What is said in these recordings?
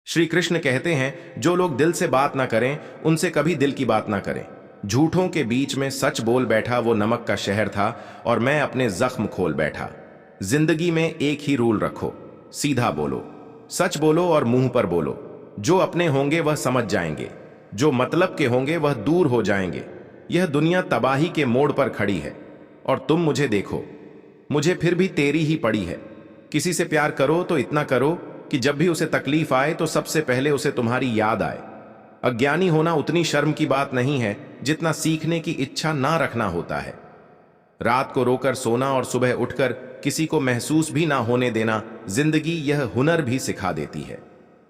श्री कृष्ण कहते हैं, जो लोग दिल से बात ना करें उनसे कभी दिल की बात ना करें। झूठों के बीच में सच बोल बैठा वो नमक का शहर था और मैं अपने जख्म खोल बैठा। जिंदगी में एक ही रूल रखो, सीधा बोलो, सच बोलो और मुंह पर बोलो। जो अपने होंगे वह समझ जाएंगे, जो मतलब के होंगे वह दूर हो जाएंगे। यह दुनिया तबाही के मोड़ पर खड़ी है और तुम मुझे देखो, मुझे फिर भी तेरी ही पड़ी है। किसी से प्यार करो तो इतना करो कि जब भी उसे तकलीफ आए तो सबसे पहले उसे तुम्हारी याद आए। अज्ञानी होना उतनी शर्म की बात नहीं है जितना सीखने की इच्छा ना रखना होता है। रात को रोकर सोना और सुबह उठकर किसी को महसूस भी ना होने देना, जिंदगी यह हुनर भी सिखा देती है।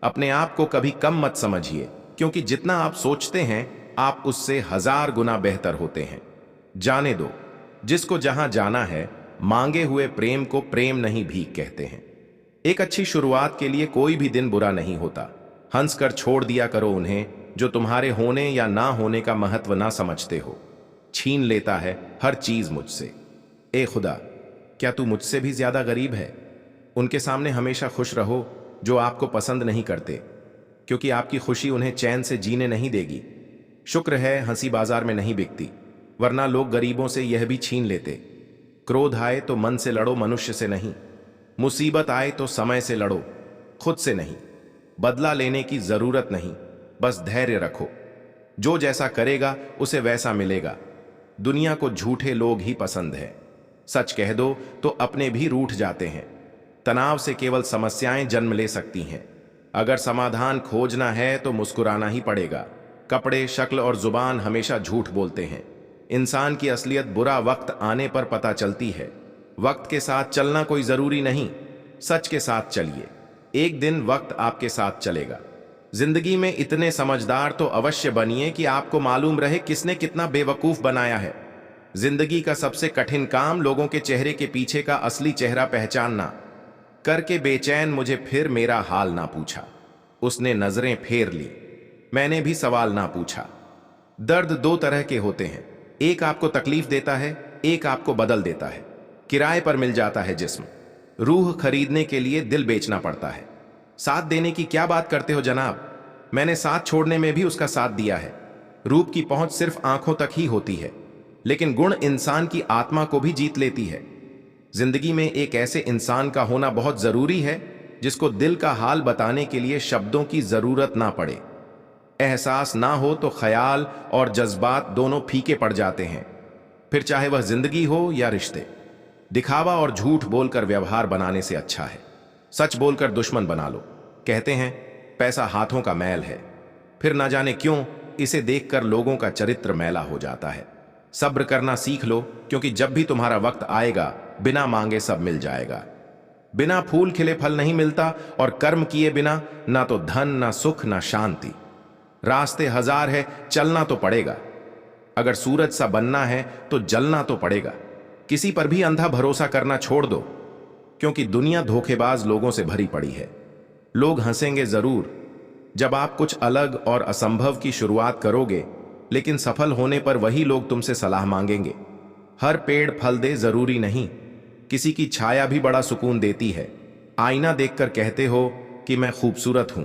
अपने आप को कभी कम मत समझिए, क्योंकि जितना आप सोचते हैं आप उससे 1000 गुना बेहतर होते हैं। जाने दो, जिसको जहां जाना है, मांगे हुए प्रेम को प्रेम नहीं भीख कहते हैं। एक अच्छी शुरुआत के लिए कोई भी दिन बुरा नहीं होता। हंस कर छोड़ दिया करो उन्हें जो तुम्हारे होने या ना होने का महत्व ना समझते हो। छीन लेता है हर चीज मुझसे। ए खुदा, क्या तू मुझसे भी ज्यादा गरीब है? उनके सामने हमेशा खुश रहो जो आपको पसंद नहीं करते, क्योंकि आपकी खुशी उन्हें चैन से जीने नहीं देगी। शुक्र है हंसी बाजार में नहीं बिकती, वरना लोग गरीबों से यह भी छीन लेते। क्रोध आए तो मन से लड़ो, मनुष्य से नहीं। मुसीबत आए तो समय से लड़ो, खुद से नहीं। बदला लेने की जरूरत नहीं, बस धैर्य रखो। जो जैसा करेगा उसे वैसा मिलेगा। दुनिया को झूठे लोग ही पसंद है। सच कह दो तो अपने भी रूठ जाते हैं। तनाव से केवल समस्याएं जन्म ले सकती हैं। अगर समाधान खोजना है तो मुस्कुराना ही पड़ेगा। कपड़े, शक्ल और जुबान हमेशा झूठ बोलते हैं। इंसान की असलियत बुरा वक्त आने पर पता चलती है। वक्त के साथ चलना कोई जरूरी नहीं, सच के साथ चलिए। एक दिन वक्त आपके साथ चलेगा। जिंदगी में इतने समझदार तो अवश्य बनिए कि आपको मालूम रहे किसने कितना बेवकूफ बनाया है। जिंदगी का सबसे कठिन काम लोगों के चेहरे के पीछे का असली चेहरा पहचानना। करके बेचैन मुझे फिर मेरा हाल ना पूछा। उसने नजरें फेर ली, मैंने भी सवाल ना पूछा। दर्द दो तरह के होते हैं, एक आपको तकलीफ देता है, एक आपको बदल देता है। किराए पर मिल जाता है जिस्म, रूह खरीदने के लिए दिल बेचना पड़ता है। साथ देने की क्या बात करते हो जनाब, मैंने साथ छोड़ने में भी उसका साथ दिया है। रूप की पहुंच सिर्फ आंखों तक ही होती है, लेकिन गुण इंसान की आत्मा को भी जीत लेती है। जिंदगी में एक ऐसे इंसान का होना बहुत जरूरी है जिसको दिल का हाल बताने के लिए शब्दों की जरूरत ना पड़े। एहसास ना हो तो ख्याल और जज्बात दोनों फीके पड़ जाते हैं, फिर चाहे वह जिंदगी हो या रिश्ते। दिखावा और झूठ बोलकर व्यवहार बनाने से अच्छा है सच बोलकर दुश्मन बना लो। कहते हैं पैसा हाथों का मैल है, फिर ना जाने क्यों इसे देखकर लोगों का चरित्र मैला हो जाता है। सब्र करना सीख लो, क्योंकि जब भी तुम्हारा वक्त आएगा बिना मांगे सब मिल जाएगा। बिना फूल खिले फल नहीं मिलता, और कर्म किए बिना ना तो धन, ना सुख, ना शांति। रास्ते 1000 है, चलना तो पड़ेगा। अगर सूरज सा बनना है तो जलना तो पड़ेगा। किसी पर भी अंधा भरोसा करना छोड़ दो, क्योंकि दुनिया धोखेबाज लोगों से भरी पड़ी है। लोग हंसेंगे जरूर जब आप कुछ अलग और असंभव की शुरुआत करोगे, लेकिन सफल होने पर वही लोग तुमसे सलाह मांगेंगे। हर पेड़ फल दे जरूरी नहीं, किसी की छाया भी बड़ा सुकून देती है। आईना देखकर कहते हो कि मैं खूबसूरत हूं,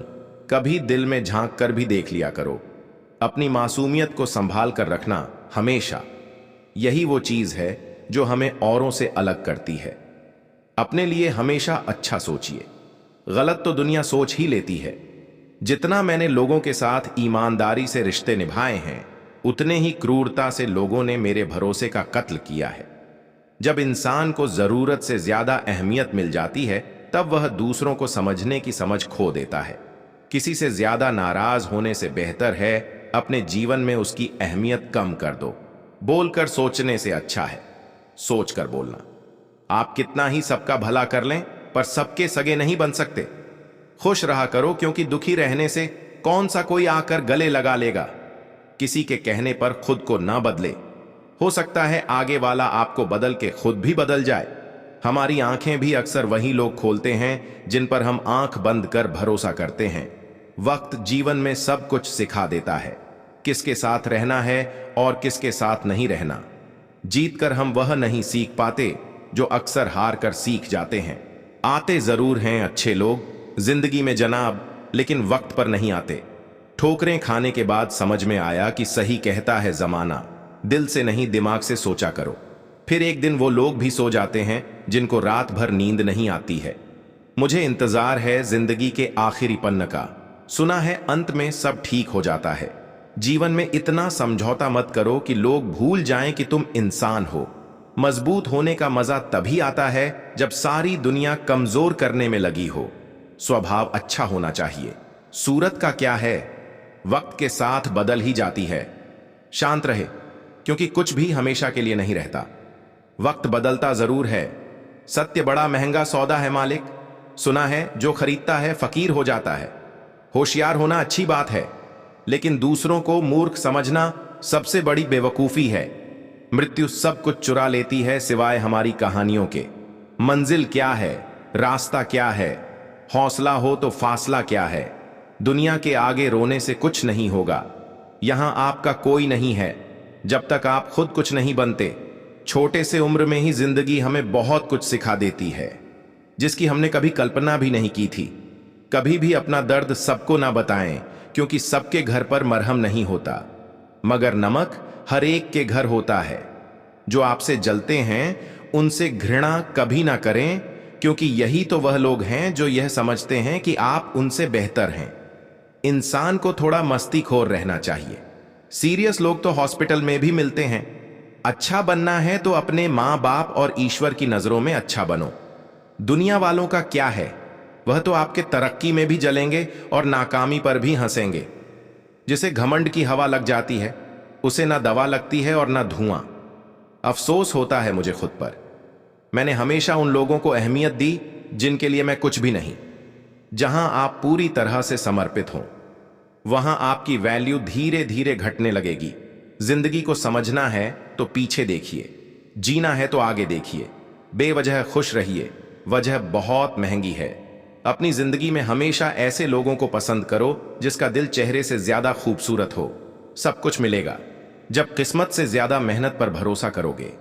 कभी दिल में झांक कर भी देख लिया करो। अपनी मासूमियत को संभाल कर रखना हमेशा, यही वो चीज है जो हमें औरों से अलग करती है। अपने लिए हमेशा अच्छा सोचिए, गलत तो दुनिया सोच ही लेती है। जितना मैंने लोगों के साथ ईमानदारी से रिश्ते निभाए हैं, उतने ही क्रूरता से लोगों ने मेरे भरोसे का कत्ल किया है। जब इंसान को जरूरत से ज्यादा अहमियत मिल जाती है, तब वह दूसरों को समझने की समझ खो देता है। किसी से ज्यादा नाराज होने से बेहतर है अपने जीवन में उसकी अहमियत कम कर दो। बोलकर सोचने से अच्छा है सोच कर बोलना। आप कितना ही सबका भला कर लें, पर सबके सगे नहीं बन सकते। खुश रहा करो, क्योंकि दुखी रहने से कौन सा कोई आकर गले लगा लेगा। किसी के कहने पर खुद को ना बदले, हो सकता है आगे वाला आपको बदल के खुद भी बदल जाए। हमारी आंखें भी अक्सर वही लोग खोलते हैं जिन पर हम आंख बंद कर भरोसा करते हैं। वक्त जीवन में सब कुछ सिखा देता है, किसके साथ रहना है और किसके साथ नहीं रहना। जीत कर हम वह नहीं सीख पाते जो अक्सर हार कर सीख जाते हैं। आते जरूर हैं अच्छे लोग जिंदगी में जनाब, लेकिन वक्त पर नहीं आते। ठोकरें खाने के बाद समझ में आया कि सही कहता है जमाना, दिल से नहीं दिमाग से सोचा करो। फिर एक दिन वो लोग भी सो जाते हैं जिनको रात भर नींद नहीं आती है। मुझे इंतजार है जिंदगी के आखिरी पन्ने का, सुना है अंत में सब ठीक हो जाता है। जीवन में इतना समझौता मत करो कि लोग भूल जाएं कि तुम इंसान हो। मजबूत होने का मजा तभी आता है जब सारी दुनिया कमजोर करने में लगी हो। स्वभाव अच्छा होना चाहिए। सूरत का क्या है, वक्त के साथ बदल ही जाती है। शांत रहे, क्योंकि कुछ भी हमेशा के लिए नहीं रहता। वक्त बदलता जरूर है। सत्य बड़ा महंगा सौदा है मालिक। सुना है जो खरीदता है फकीर हो जाता है। होशियार होना अच्छी बात है, लेकिन दूसरों को मूर्ख समझना सबसे बड़ी बेवकूफी है। मृत्यु सब कुछ चुरा लेती है सिवाय हमारी कहानियों के। मंजिल क्या है, रास्ता क्या है, हौसला हो तो फासला क्या है। दुनिया के आगे रोने से कुछ नहीं होगा। यहां आपका कोई नहीं है जब तक आप खुद कुछ नहीं बनते। छोटे से उम्र में ही जिंदगी हमें बहुत कुछ सिखा देती है, जिसकी हमने कभी कल्पना भी नहीं की थी। कभी भी अपना दर्द सबको ना बताएं, क्योंकि सबके घर पर मरहम नहीं होता, मगर नमक हर एक के घर होता है। जो आपसे जलते हैं उनसे घृणा कभी ना करें, क्योंकि यही तो वह लोग हैं जो यह समझते हैं कि आप उनसे बेहतर हैं। इंसान को थोड़ा मस्तीखोर रहना चाहिए। सीरियस लोग तो हॉस्पिटल में भी मिलते हैं। अच्छा बनना है तो अपने माँ बाप और ईश्वर की नजरों में अच्छा बनो। दुनिया वालों का क्या है, वह तो आपके तरक्की में भी जलेंगे और नाकामी पर भी हंसेंगे। जिसे घमंड की हवा लग जाती है उसे ना दवा लगती है और ना धुआं। अफसोस होता है मुझे खुद पर। मैंने हमेशा उन लोगों को अहमियत दी जिनके लिए मैं कुछ भी नहीं। जहां आप पूरी तरह से समर्पित हों, वहां आपकी वैल्यू धीरे धीरे घटने लगेगी। जिंदगी को समझना है तो पीछे देखिए, जीना है तो आगे देखिए। बेवजह खुश रहिए, वजह बहुत महंगी है। अपनी जिंदगी में हमेशा ऐसे लोगों को पसंद करो जिसका दिल चेहरे से ज्यादा खूबसूरत हो। सब कुछ मिलेगा जब किस्मत से ज्यादा मेहनत पर भरोसा करोगे।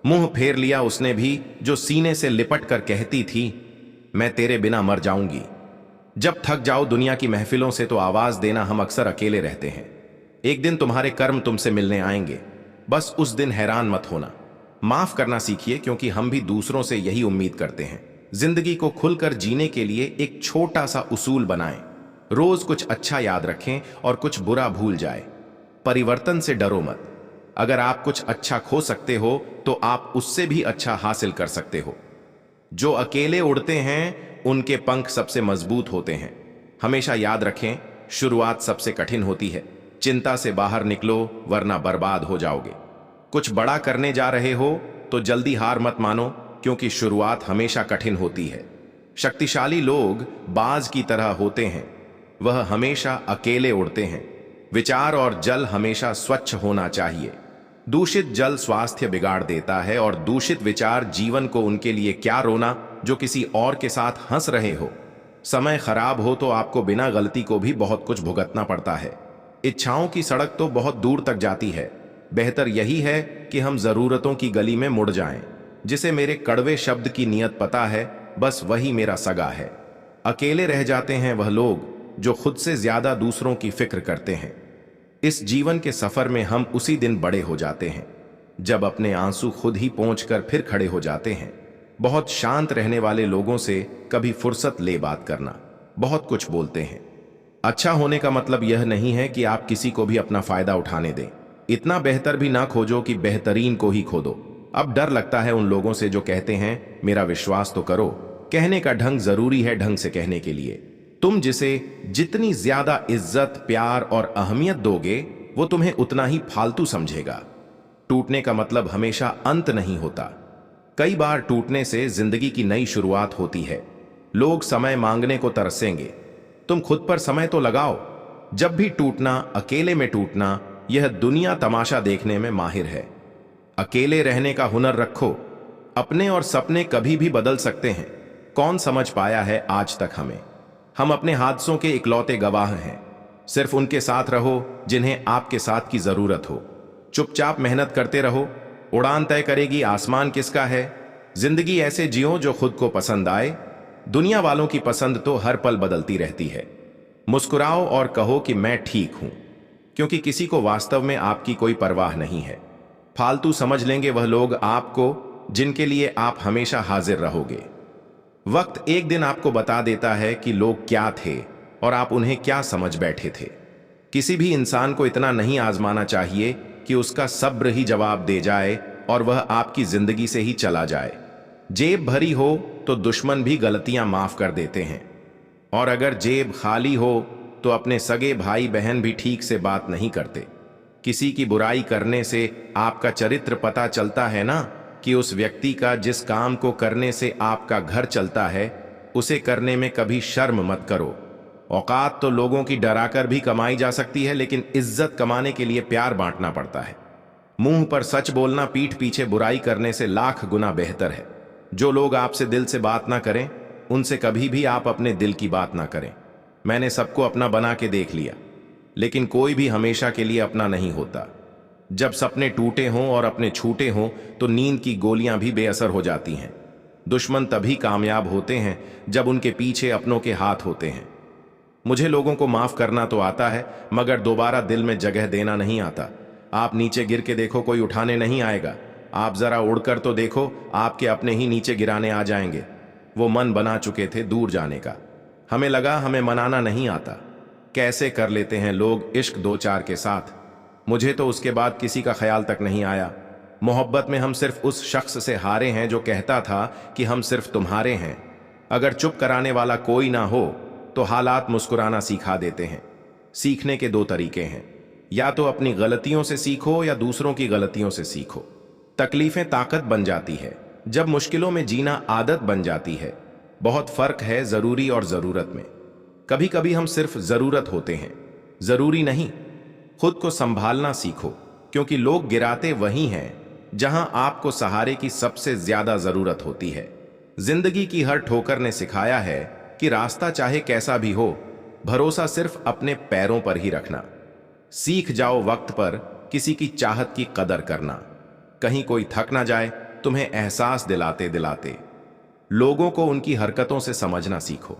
मुंह फेर लिया उसने भी जो सीने से लिपट कर कहती थी, मैं तेरे बिना मर जाऊंगी। जब थक जाओ दुनिया की महफिलों से तो आवाज देना, हम अक्सर अकेले रहते हैं। एक दिन तुम्हारे कर्म तुमसे मिलने आएंगे, बस उस दिन हैरान मत होना। माफ करना सीखिए, क्योंकि हम भी दूसरों से यही उम्मीद करते हैं। जिंदगी को खुलकर जीने के लिए एक छोटा सा उसूल बनाएं। रोज कुछ अच्छा याद रखें और कुछ बुरा भूल जाए। परिवर्तन से डरो मत। अगर आप कुछ अच्छा खो सकते हो तो आप उससे भी अच्छा हासिल कर सकते हो। जो अकेले उड़ते हैं उनके पंख सबसे मजबूत होते हैं। हमेशा याद रखें, शुरुआत सबसे कठिन होती है। चिंता से बाहर निकलो, वरना बर्बाद हो जाओगे। कुछ बड़ा करने जा रहे हो तो जल्दी हार मत मानो, क्योंकि शुरुआत हमेशा कठिन होती है। शक्तिशाली लोग बाज की तरह होते हैं, वह हमेशा अकेले उड़ते हैं। विचार और जल हमेशा स्वच्छ होना चाहिए। दूषित जल स्वास्थ्य बिगाड़ देता है, और दूषित विचार जीवन को उनके लिए क्या रोना जो किसी और के साथ हंस रहे हो। समय खराब हो तो आपको बिना गलती को भी बहुत कुछ भुगतना पड़ता है। इच्छाओं की सड़क तो बहुत दूर तक जाती है। बेहतर यही है कि हम जरूरतों की गली में मुड़ जाएं। जिसे मेरे कड़वे शब्द की नियत पता है, बस वही मेरा सगा है। अकेले रह जाते हैं वह लोग जो खुद से ज्यादा दूसरों की फिक्र करते हैं। इस जीवन के सफर में हम उसी दिन बड़े हो जाते हैं जब अपने आंसू खुद ही पोंछकर फिर खड़े हो जाते हैं। बहुत शांत रहने वाले लोगों से कभी फुर्सत ले बात करना। बहुत कुछ बोलते हैं। अच्छा होने का मतलब यह नहीं है कि आप किसी को भी अपना फायदा उठाने दें। इतना बेहतर भी ना खोजो कि बेहतरीन को ही खो दो। अब डर लगता है उन लोगों से जो कहते हैं मेरा विश्वास तो करो। कहने का ढंग जरूरी है ढंग से कहने के लिए। तुम जिसे जितनी ज्यादा इज्जत, प्यार और अहमियत दोगे, वो तुम्हें उतना ही फालतू समझेगा। टूटने का मतलब हमेशा अंत नहीं होता। कई बार टूटने से जिंदगी की नई शुरुआत होती है। लोग समय मांगने को तरसेंगे, तुम खुद पर समय तो लगाओ। जब भी टूटना, अकेले में टूटना, यह दुनिया तमाशा देखने में माहिर है। अकेले रहने का हुनर रखो। अपने और सपने कभी भी बदल सकते हैं। कौन समझ पाया है आज तक हमें? हम अपने हादसों के इकलौते गवाह हैं। सिर्फ उनके साथ रहो जिन्हें आपके साथ की जरूरत हो। चुपचाप मेहनत करते रहो। उड़ान तय करेगी आसमान किसका है। जिंदगी ऐसे जियो जो खुद को पसंद आए। दुनिया वालों की पसंद तो हर पल बदलती रहती है। मुस्कुराओ और कहो कि मैं ठीक हूं, क्योंकि किसी को वास्तव में आपकी कोई परवाह नहीं है। फालतू समझ लेंगे वह लोग आपको जिनके लिए आप हमेशा हाजिर रहोगे। वक्त एक दिन आपको बता देता है कि लोग क्या थे और आप उन्हें क्या समझ बैठे थे। किसी भी इंसान को इतना नहीं आजमाना चाहिए कि उसका सब्र ही जवाब दे जाए और वह आपकी जिंदगी से ही चला जाए। जेब भरी हो तो दुश्मन भी गलतियां माफ कर देते हैं, और अगर जेब खाली हो तो अपने सगे भाई बहन भी ठीक से बात नहीं करते। किसी की बुराई करने से आपका चरित्र पता चलता है ना, कि उस व्यक्ति का जिस काम को करने से आपका घर चलता है उसे करने में कभी शर्म मत करो। औकात तो लोगों की डराकर भी कमाई जा सकती है, लेकिन इज्जत कमाने के लिए प्यार बांटना पड़ता है। मुंह पर सच बोलना पीठ पीछे बुराई करने से लाख गुना बेहतर है। जो लोग आपसे दिल से बात ना करें उनसे कभी भी आप अपने दिल की बात ना करें। मैंने सबको अपना बना के देख लिया, लेकिन कोई भी हमेशा के लिए अपना नहीं होता। जब सपने टूटे हों और अपने छूटे हों तो नींद की गोलियां भी बेअसर हो जाती हैं। दुश्मन तभी कामयाब होते हैं जब उनके पीछे अपनों के हाथ होते हैं। मुझे लोगों को माफ करना तो आता है, मगर दोबारा दिल में जगह देना नहीं आता। आप नीचे गिर के देखो, कोई उठाने नहीं आएगा। आप जरा उड़कर तो देखो, आपके अपने ही नीचे गिराने आ जाएंगे। वो मन बना चुके थे दूर जाने का। हमें लगा हमें मनाना नहीं आता। कैसे कर लेते हैं लोग इश्क दो चार के साथ। मुझे तो उसके बाद किसी का ख्याल तक नहीं आया। मोहब्बत में हम सिर्फ उस शख्स से हारे हैं जो कहता था कि हम सिर्फ तुम्हारे हैं। अगर चुप कराने वाला कोई ना हो तो हालात मुस्कुराना सिखा देते हैं। सीखने के दो तरीके हैं, या तो अपनी गलतियों से सीखो या दूसरों की गलतियों से सीखो। तकलीफें ताकत बन जाती है जब मुश्किलों में जीना आदत बन जाती है। बहुत फर्क है जरूरी और जरूरत में। कभी कभी हम सिर्फ जरूरत होते हैं, जरूरी नहीं। खुद को संभालना सीखो, क्योंकि लोग गिराते वही हैं जहां आपको सहारे की सबसे ज्यादा जरूरत होती है। जिंदगी की हर ठोकर ने सिखाया है कि रास्ता चाहे कैसा भी हो, भरोसा सिर्फ अपने पैरों पर ही रखना। सीख जाओ वक्त पर किसी की चाहत की कदर करना। कहीं कोई थक ना जाए तुम्हें एहसास दिलाते दिलाते। लोगों को उनकी हरकतों से समझना सीखो।